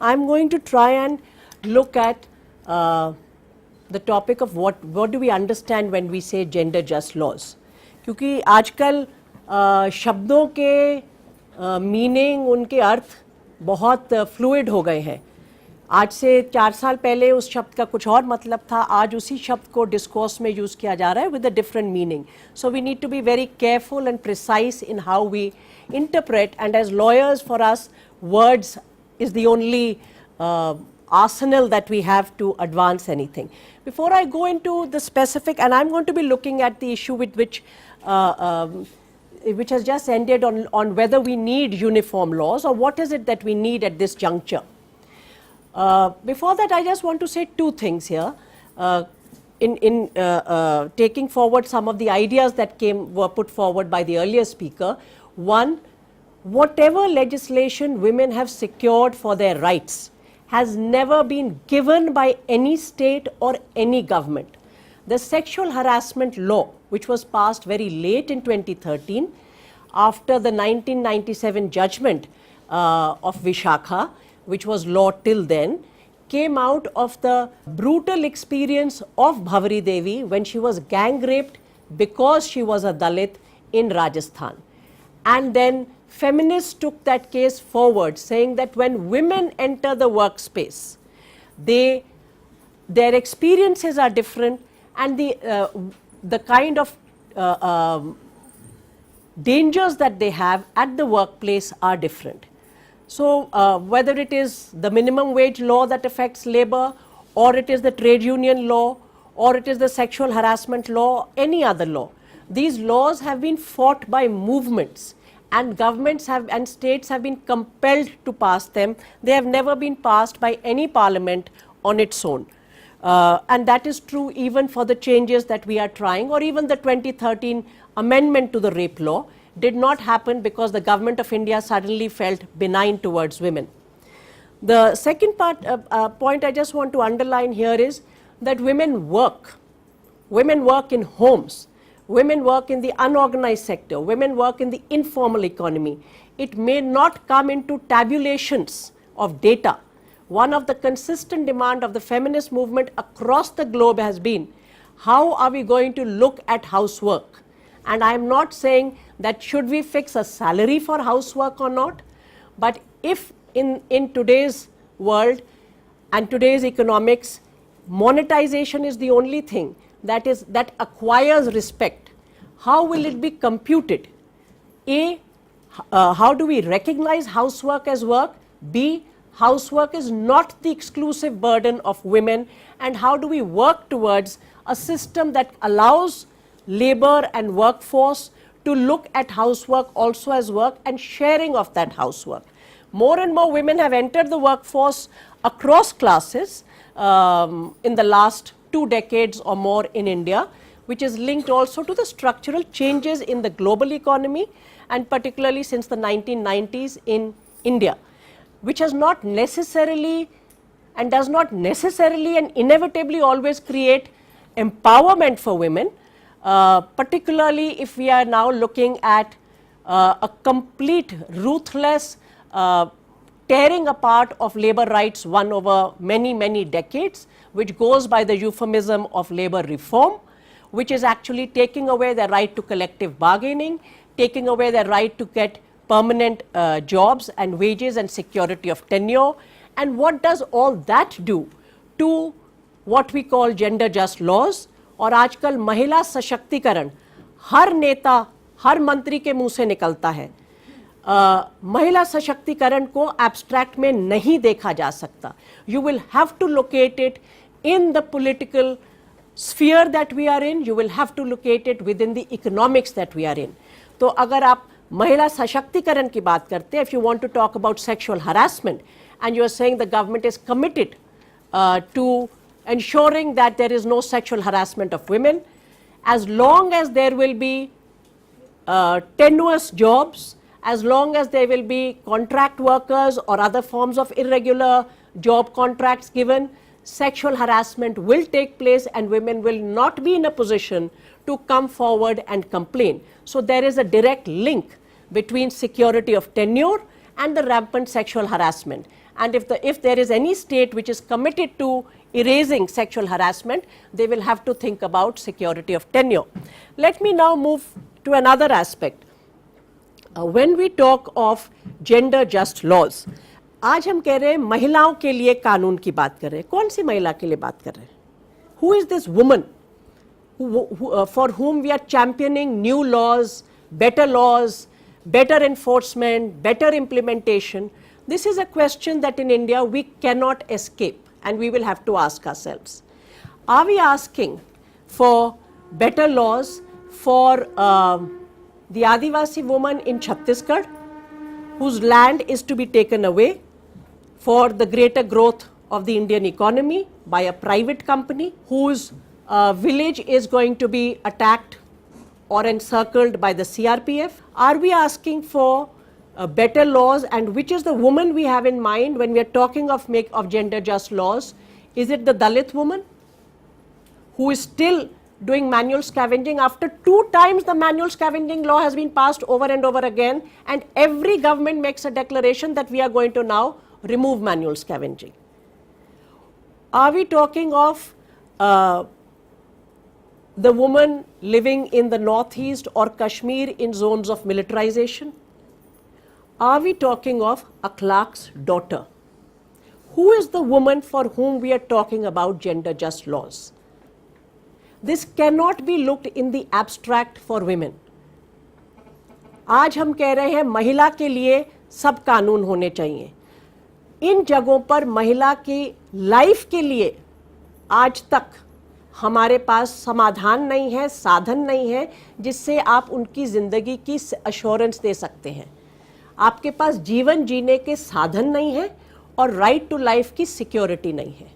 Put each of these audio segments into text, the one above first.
I'm going to try and look at the topic of what do we understand when we say gender just laws. क्योंकि आजकल शब्दों के meaning, उनके अर्थ बहुत fluid हो गए हैं. आज से 4 साल पहले उस शब्द का कुछ और मतलब था, आज उसी शब्द को डिस्कोर्स में यूज़ किया जा रहा है with a different meaning. So we need to be very careful and precise in how we interpret, and as lawyers, for us words is the only arsenal that we have to advance anything. Before I go into the specific, and I'm going to be looking at the issue with which has just ended on whether we need uniform laws or what is it that we need at this juncture. Before that, I just want to say two things here in taking forward some of the ideas that were put forward by the earlier speaker. One, whatever legislation women have secured for their rights has never been given by any state or any government. The sexual harassment law, which was passed very late in 2013 after the 1997 judgment of Vishakha, which was law till then, came out of the brutal experience of Bhavri Devi when she was gang raped because she was a Dalit in Rajasthan. And then feminists took that case forward, saying that when women enter the workspace, their experiences are different, and the kind of dangers that they have at the workplace are different. So whether it is the minimum wage law that affects labor, or it is the trade union law, or it is the sexual harassment law, any other law, these laws have been fought by movements, and governments and states have been compelled to pass them. They have never been passed by any parliament on its own. And that is true even for the changes that we are trying, or even the 2013 amendment to the rape law did not happen because the government of India suddenly felt benign towards women. The second point I just want to underline here is that women work. Women work in homes. Women work in the unorganized sector. Women work in the informal economy. It may not come into tabulations of data. One of the consistent demand of the feminist movement across the globe has been, how are we going to look at housework? And I am not saying that should we fix a salary for housework or not, but if in today's world and today's economics, monetization is the only thing that acquires respect, how will it be computed? A, how do we recognize housework as work? B, housework is not the exclusive burden of women, and how do we work towards a system that allows labor and workforce to look at housework also as work and sharing of that housework? More and more women have entered the workforce across classes in the last 2 decades or more in India, which is linked also to the structural changes in the global economy, and particularly since the 1990s in India, which has not necessarily and does not necessarily and inevitably always create empowerment for women, particularly if we are now looking at a complete ruthless tearing apart of labor rights won over many, many decades, which goes by the euphemism of labor reform, which is actually taking away their right to collective bargaining, taking away their right to get permanent jobs and wages and security of tenure. And what does all that do to what we call gender just laws? और आजकल महिला सशक्तिकरण हर नेता, हर मंत्री के मुंह से निकलता है. महिला सशक्तिकरण को एब्स्ट्रैक्ट में नहीं देखा जा सकता. You will have to locate it in the political sphere that we are in. You will have to locate it within the economics that we are in. तो अगर आप महिला सशक्तिकरण की बात करते हैं, if you want to talk about sexual harassment, and you are saying the government is committed to ensuring that there is no sexual harassment of women, as long as there will be tenuous jobs, as long as there will be contract workers or other forms of irregular job contracts given, sexual harassment will take place and women will not be in a position to come forward and complain. So there is a direct link between security of tenure and the rampant sexual harassment. And if there is any state which is committed to erasing sexual harassment, they will have to think about security of tenure. Let me now move to another aspect. When we talk of gender just laws, आज हम कह रहे हैं महिलाओं के लिए कानून की बात कर रहे हैं. कौन सी महिला के लिए बात कर रहे हैं? Who is this woman for whom we are championing new laws, better enforcement, better implementation? This is a question that in India we cannot escape, and we will have to ask ourselves. Are we asking for better laws for the Adivasi woman in Chhattisgarh, whose land is to be taken away for the greater growth of the Indian economy by a private company, whose village is going to be attacked or encircled by the CRPF? Are we asking for better laws, and which is the woman we have in mind when we are talking of gender just laws? Is it the Dalit woman who is still doing manual scavenging after 2 times the manual scavenging law has been passed over and over again, and every government makes a declaration that we are going to now remove manual scavenging? Are we talking of the woman living in the northeast or Kashmir in zones of militarization? Are we talking of a clerk's daughter? Who is the woman for whom we are talking about gender just laws? This cannot be looked in the abstract for women. आज हम कह रहे हैं महिला के लिए सब कानून होने चाहिए. इन जगहों पर महिला की लाइफ के लिए आज तक हमारे पास समाधान नहीं है, साधन नहीं है जिससे आप उनकी ज़िंदगी की अश्योरेंस दे सकते हैं. आपके पास जीवन जीने के साधन नहीं है और राइट टू लाइफ की सिक्योरिटी नहीं है.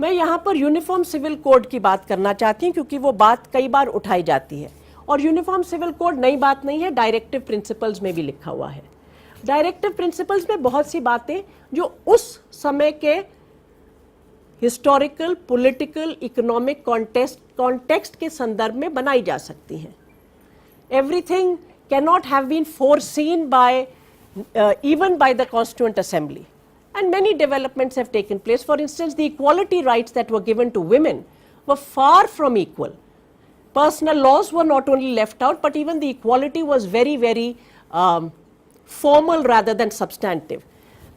मैं यहाँ पर यूनिफॉर्म सिविल कोड की बात करना चाहती हूँ क्योंकि वो बात कई बार उठाई जाती है, और यूनिफॉर्म सिविल कोड नई बात नहीं है, डायरेक्टिव प्रिंसिपल्स में भी लिखा हुआ है. डायरेक्टिव प्रिंसिपल्स में बहुत सी बातें जो उस समय के हिस्टोरिकल, पॉलिटिकल, इकोनॉमिक कॉन्टेक्स्ट के संदर्भ में बनाई जा सकती हैं. Everything cannot have been foreseen by even by the Constituent Assembly, and many developments have taken place. For instance, the equality rights that were given to women were far from equal. Personal laws were not only left out, but even the equality was very formal rather than substantive.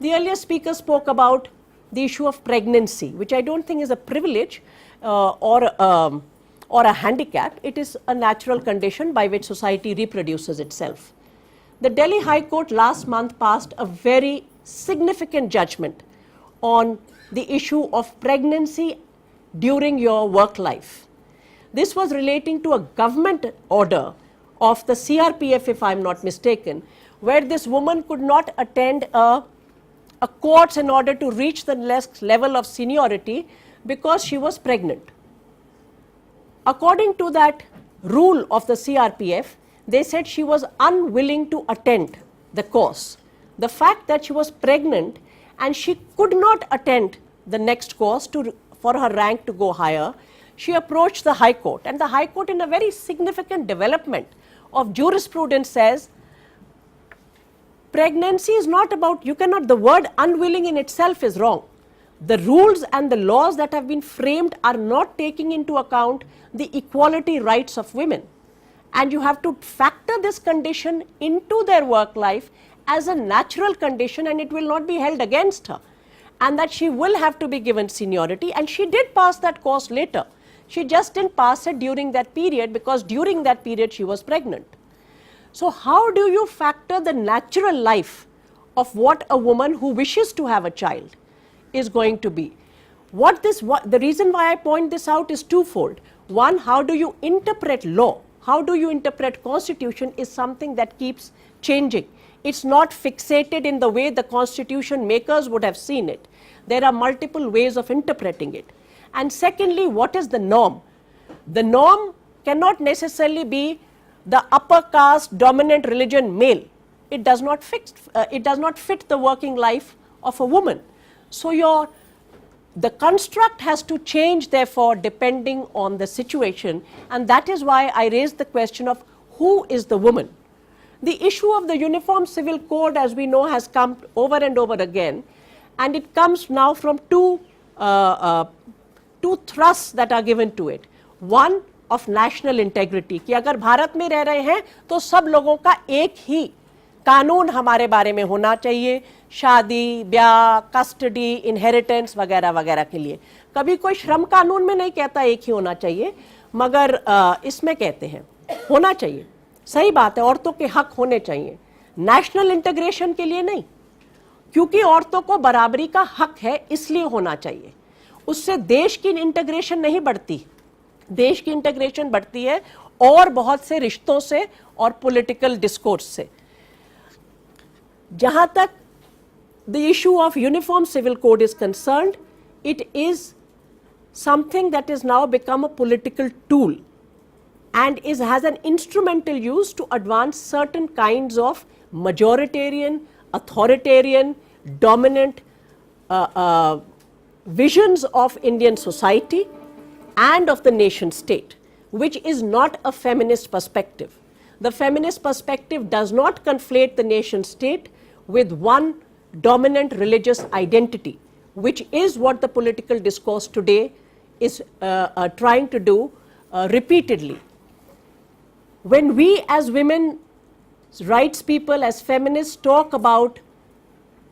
The earlier speaker spoke about the issue of pregnancy, which I don't think is a privilege or a handicap. It is a natural condition by which society reproduces itself. The Delhi High Court last month passed a very significant judgment on the issue of pregnancy during your work life. This was relating to a government order of the CRPF, if I am not mistaken, where this woman could not attend a courts in order to reach the next level of seniority because she was pregnant. According to that rule of the CRPF, they said she was unwilling to attend the course. The fact that she was pregnant and she could not attend the next course for her rank to go higher, she approached the High Court, and the High Court, in a very significant development of jurisprudence, says pregnancy is not about, the word unwilling in itself is wrong. The rules and the laws that have been framed are not taking into account the equality rights of women. And you have to factor this condition into their work life as a natural condition, and it will not be held against her. And that she will have to be given seniority, and she did pass that course later. She just didn't pass it during that period because during that period she was pregnant. So how do you factor the natural life of what a woman who wishes to have a child is going to be? The reason why I point this out is twofold. One, how do you interpret law? How do you interpret constitution is something that keeps changing. It's not fixated in the way the constitution makers would have seen it. There are multiple ways of interpreting it. And secondly, what is the norm? The norm cannot necessarily be the upper caste dominant religion male. It does not fit the working life of a woman. So the construct has to change, therefore, depending on the situation, and that is why I raised the question of who is the woman. The issue of the Uniform Civil Code, as we know, has come over and over again, and it comes now from two thrusts that are given to it. One of national integrity, कि अगर भारत में रह रहे हैं तो सब लोगों का एक ही कानून हमारे बारे में होना चाहिए, शादी, ब्याह, कस्टडी, इनहेरिटेंस वगैरह वगैरह के लिए. कभी कोई श्रम कानून में नहीं कहता एक ही होना चाहिए, मगर इसमें कहते हैं होना चाहिए. सही बात है, औरतों के हक होने चाहिए. नेशनल इंटीग्रेशन के लिए नहीं, क्योंकि औरतों को बराबरी का हक है इसलिए होना चाहिए. उससे देश की इंटीग्रेशन नहीं बढ़ती, देश की इंटीग्रेशन बढ़ती है और बहुत से रिश्तों से और पॉलिटिकल डिस्कोर्स से. जहां तक the issue of uniform civil code is concerned, it is something that is now become a political tool and has an instrumental use to advance certain kinds of majoritarian, authoritarian, dominant visions of Indian society and of the nation state, which is not a feminist perspective. The feminist perspective does not conflate the nation state with one dominant religious identity, which is what the political discourse today is trying to do repeatedly. When we as women rights people, as feminists, talk about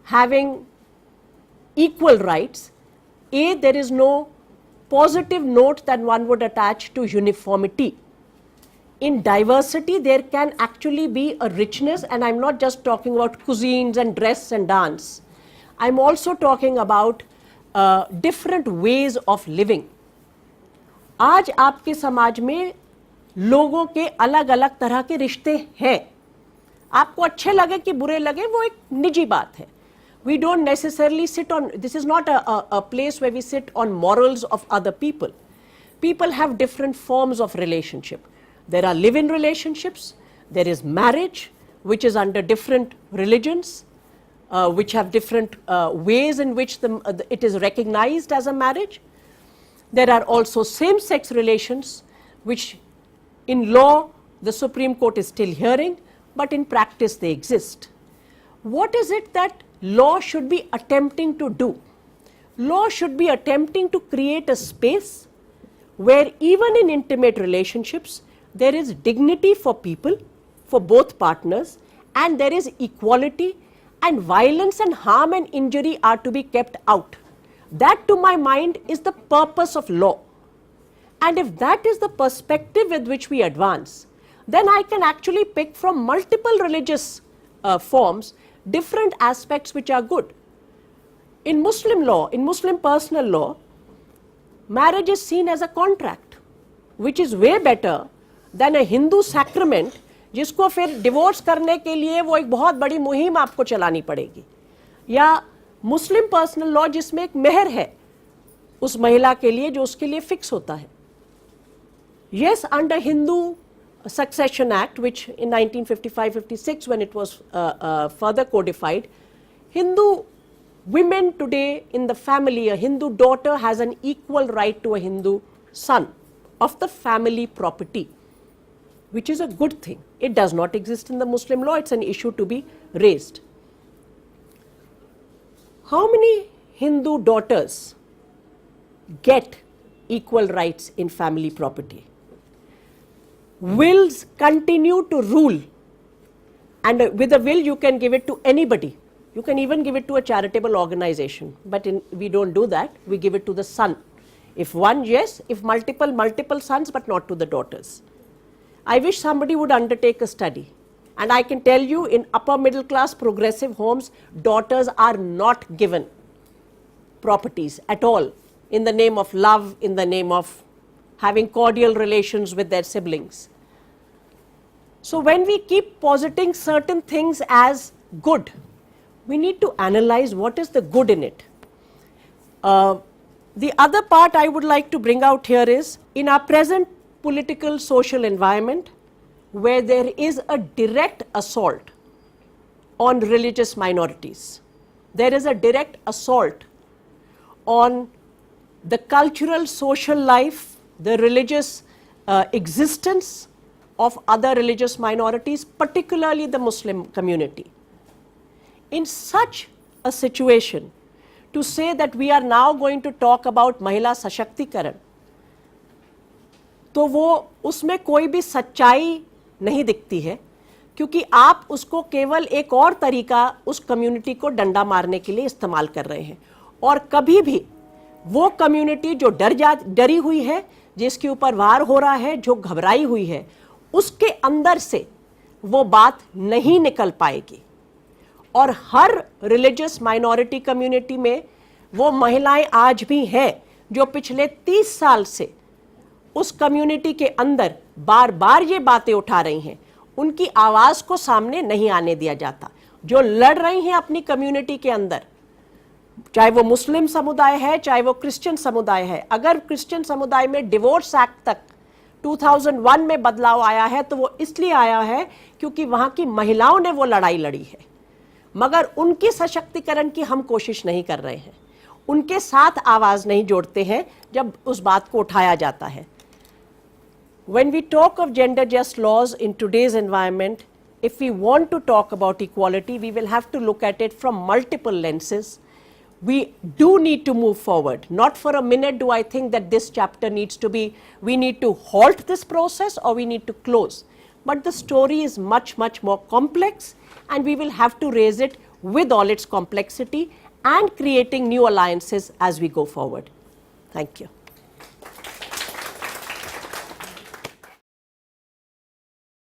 having equal rights, there is no positive note that one would attach to uniformity. In diversity, there can actually be a richness, and I'm not just talking about cuisines and dress and dance. I'm also talking about different ways of living. आज आपके समाज में लोगों के अलग अलग तरह के रिश्ते हैं. आपको अच्छे लगे कि बुरे लगे, वो एक निजी बात है. We don't necessarily sit on, this is not a place where we sit on morals of other people. People have different forms of relationship. There are live-in relationships, there is marriage, which is under different religions, which have different ways in which it is recognized as a marriage. There are also same-sex relations, which in law the Supreme Court is still hearing, but in practice they exist. What is it that law should be attempting to do? Law should be attempting to create a space where even in intimate relationships there is dignity for people, for both partners, and there is equality, and violence and harm and injury are to be kept out. That, to my mind, is the purpose of law. And if that is the perspective with which we advance, then I can actually pick from multiple religious forms different aspects which are good. In Muslim law, in Muslim personal law, marriage is seen as a contract, which is way better than a Hindu sacrament, जिसको फिर divorce करने के लिए वो एक बहुत बड़ी मुहिम आपको चलानी पड़ेगी. या मुस्लिम पर्सनल लॉ जिसमें एक मेहर है उस महिला के लिए जो उसके लिए फिक्स होता है. Yes, under Hindu Succession Act, which in 1955-56 when it was further codified, Hindu women today in the family, a Hindu daughter has an equal right to a Hindu son of the family property, which is a good thing. It does not exist in the Muslim law. It's an issue to be raised. How many Hindu daughters get equal rights in family property? Wills continue to rule, and with a will you can give it to anybody. You can even give it to a charitable organization, but we don't do that. We give it to the son. If one, yes. If multiple sons, but not to the daughters. I wish somebody would undertake a study, and I can tell you in upper middle class progressive homes, daughters are not given properties at all in the name of love, in the name of having cordial relations with their siblings. So when we keep positing certain things as good, we need to analyze what is the good in it. The other part I would like to bring out here is, in our present political social environment, where there is a direct assault on religious minorities, there is a direct assault on the cultural social life, the religious existence of other religious minorities, particularly the Muslim community. In such a situation, to say that we are now going to talk about महिला सशक्तिकरण, तो वो उसमें कोई भी सच्चाई नहीं दिखती है, क्योंकि आप उसको केवल एक और तरीका उस कम्युनिटी को डंडा मारने के लिए इस्तेमाल कर रहे हैं। और कभी भी वो कम्युनिटी जो डरी हुई है, जिसके ऊपर वार हो रहा है, जो घबराई हुई है, उसके अंदर से वो बात नहीं निकल पाएगी। और हर रिलीजियस माइनॉरिटी कम्युनिटी में वो महिलाएं आज भी हैं जो पिछले 30 साल से उस कम्युनिटी के अंदर बार बार ये बातें उठा रही हैं। उनकी आवाज को सामने नहीं आने दिया जाता। जो लड़ रही हैं अपनी कम्युनिटी के अंदर, चाहे वो मुस्लिम समुदाय है, चाहे वो क्रिश्चियन समुदाय है। अगर क्रिश्चियन समुदाय में डिवोर्स एक्ट तक 2001 में बदलाव आया है तो वो इसलिए आया है क्योंकि वहां की महिलाओं ने वो लड़ाई लड़ी है, मगर उनकी सशक्तिकरण की हम कोशिश नहीं कर रहे हैं, उनके साथ आवाज नहीं जोड़ते हैं जब उस बात को उठाया जाता है। When we talk of gender just laws in today's environment, if we want to talk about equality, we will have to look at it from multiple lenses. We do need to move forward. Not for a minute do I think that this chapter needs to be, we need to halt this process or we need to close. But the story is much, much more complex, and we will have to raise it with all its complexity and creating new alliances as we go forward. Thank you.